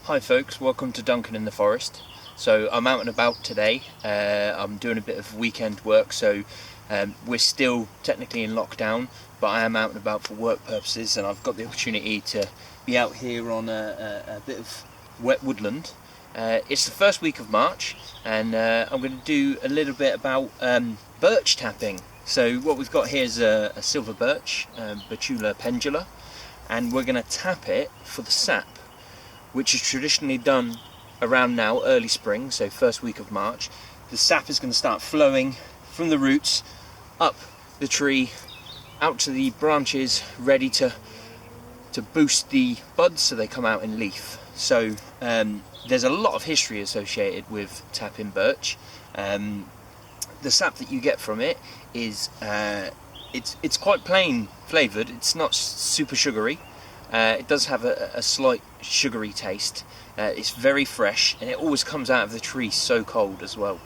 Hi folks, welcome to Duncan in the Forest. So I'm out and about today. I'm doing a bit of weekend work, so we're still technically in lockdown, but I am out and about for work purposes, and I've got the opportunity to be out here on a bit of wet woodland. It's the first week of March, and I'm going to do a little bit about birch tapping. So what we've got here is a silver birch, Betula pendula, and we're going to tap it for the sap, which is traditionally done around now, early spring, so first week of March. The sap is going to start flowing from the roots up the tree, out to the branches, ready to boost the buds so they come out in leaf. So there's a lot of history associated with tapping birch. The sap that you get from it is it's quite plain flavoured. It's not super sugary. It does have a slight sugary taste. It's very fresh, and it always comes out of the tree so cold as well.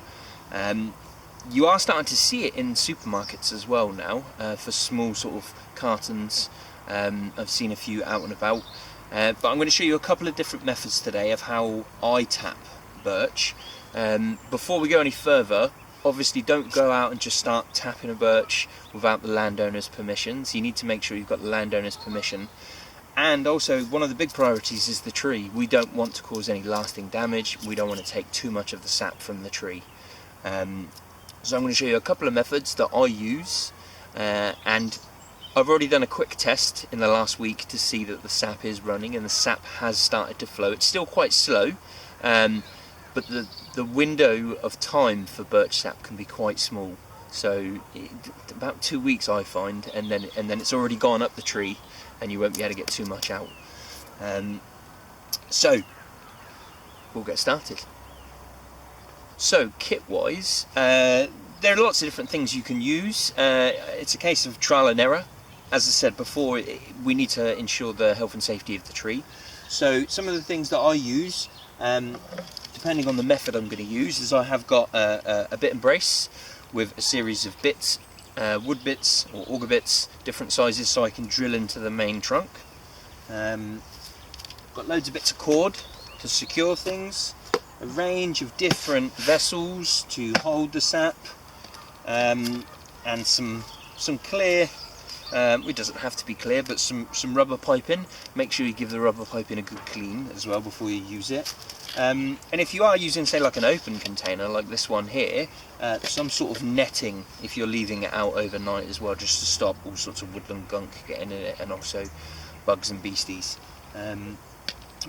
You are starting to see it in supermarkets as well now, for small sort of cartons. I've seen a few out and about, but I'm going to show you a couple of different methods today of how I tap birch. Before we go any further, obviously don't go out and just start tapping a birch without the landowner's permissions. You need to make sure you've got the landowner's permission. And also, one of the big priorities is the tree. We don't want to cause any lasting damage. We don't want to take too much of the sap from the tree. So I'm going to show you a couple of methods that I use, and I've already done a quick test in the last week to see that the sap is running and the sap has started to flow. It's still quite slow, but the window of time for birch sap can be quite small. So about 2 weeks I find, and then it's already gone up the tree, and you won't be able to get too much out. So we'll get started. So kit wise, there are lots of different things you can use. It's a case of trial and error. As I said before, we need to ensure the health and safety of the tree. So some of the things that I use, depending on the method I'm going to use, is I have got a bit and brace with a series of bits, wood bits or auger bits, different sizes, so I can drill into the main trunk. Got loads of bits of cord to secure things, a range of different vessels to hold the sap, and some clear, it doesn't have to be clear, but some rubber piping. Make sure you give the rubber piping a good clean as well before you use it. And if you are using, say, like an open container like this one here, some sort of netting if you're leaving it out overnight as well, just to stop all sorts of woodland gunk getting in it, and also bugs and beasties.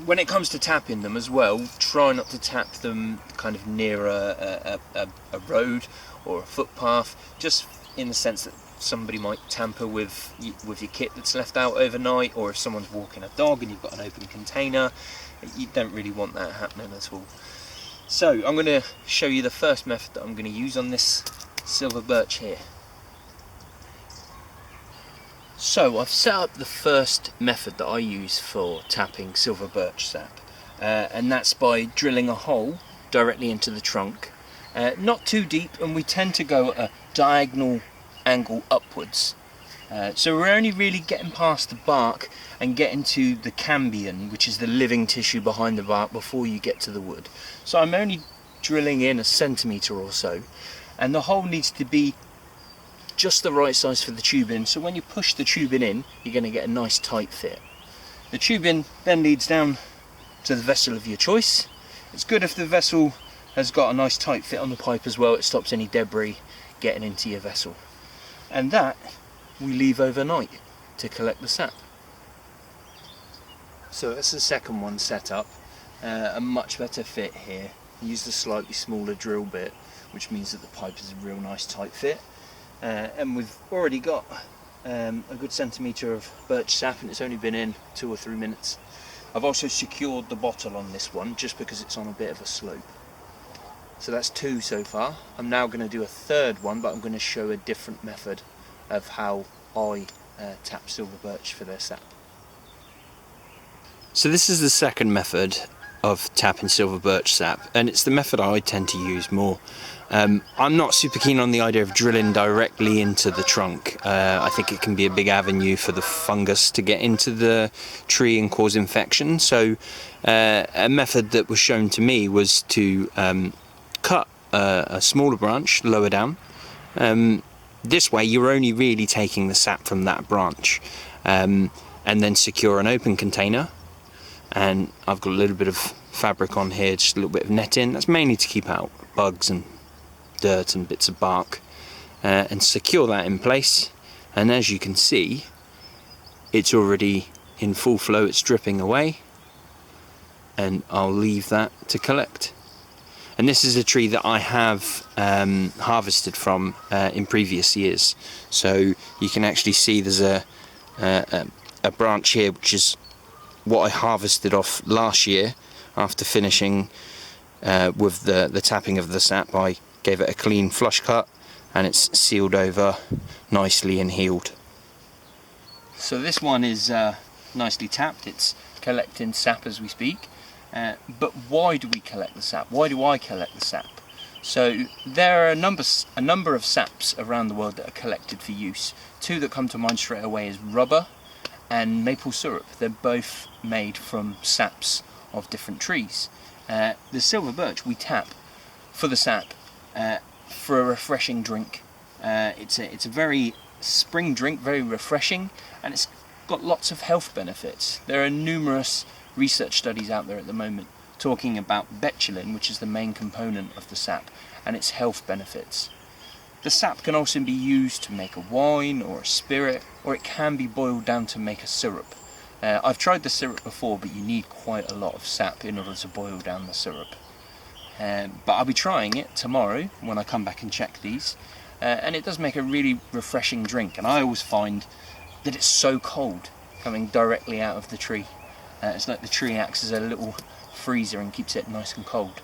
When it comes to tapping them as well, try not to tap them kind of near a road or a footpath, just in the sense that somebody might tamper with your kit that's left out overnight, or if someone's walking a dog and you've got an open container, you don't really want that happening at all. So I'm going to show you the first method that I'm going to use on this silver birch here. So I've set up the first method that I use for tapping silver birch sap, and that's by drilling a hole directly into the trunk, not too deep, and we tend to go at a diagonal angle upwards. So we're only really getting past the bark and getting to the cambium, which is the living tissue behind the bark, before you get to the wood. So I'm only drilling in 1 centimetre or so, and the hole needs to be just the right size for the tubing, so when you push the tubing in, you're going to get a nice tight fit. The tubing then leads down to the vessel of your choice. It's good if the vessel has got a nice tight fit on the pipe as well. It stops any debris getting into your vessel. And that we leave overnight to collect the sap. So that's the second one set up. A much better fit here. Use the slightly smaller drill bit, which means that the pipe is a real nice tight fit. And we've already got a good centimetre of birch sap, and it's only been in 2 or 3 minutes. I've also secured the bottle on this one just because it's on a bit of a slope. So that's 2 so far. I'm now going to do a third one, but I'm going to show a different method of how I tap silver birch for their sap. So this is the second method of tapping silver birch sap, and it's the method I tend to use more. I'm not super keen on the idea of drilling directly into the trunk. I think it can be a big avenue for the fungus to get into the tree and cause infection. So a method that was shown to me was to cut a smaller branch lower down. This way you're only really taking the sap from that branch, and then secure an open container. And I've got a little bit of fabric on here, just a little bit of netting. That's mainly to keep out bugs and dirt and bits of bark, and secure that in place. And as you can see, it's already in full flow, it's dripping away, and I'll leave that to collect. And this is a tree that I have harvested from in previous years, so you can actually see there's a branch here which is what I harvested off last year after finishing with the tapping of the sap. I gave it a clean flush cut and it's sealed over nicely and healed. So this one is nicely tapped, it's collecting sap as we speak. But why do we collect the sap? Why do I collect the sap? So there are a number of saps around the world that are collected for use. Two that come to mind straight away is rubber and maple syrup. They're both made from saps of different trees. The silver birch we tap for the sap for a refreshing drink. It's a very spring drink, very refreshing, and it's got lots of health benefits. There are numerous research studies out there at the moment talking about betulin, which is the main component of the sap, and its health benefits. The sap can also be used to make a wine or a spirit, or it can be boiled down to make a syrup. I've tried the syrup before, but you need quite a lot of sap in order to boil down the syrup. But I'll be trying it tomorrow when I come back and check these, and it does make a really refreshing drink. And I always find that it's so cold coming directly out of the tree. It's like the tree acts as a little freezer and keeps it nice and cold.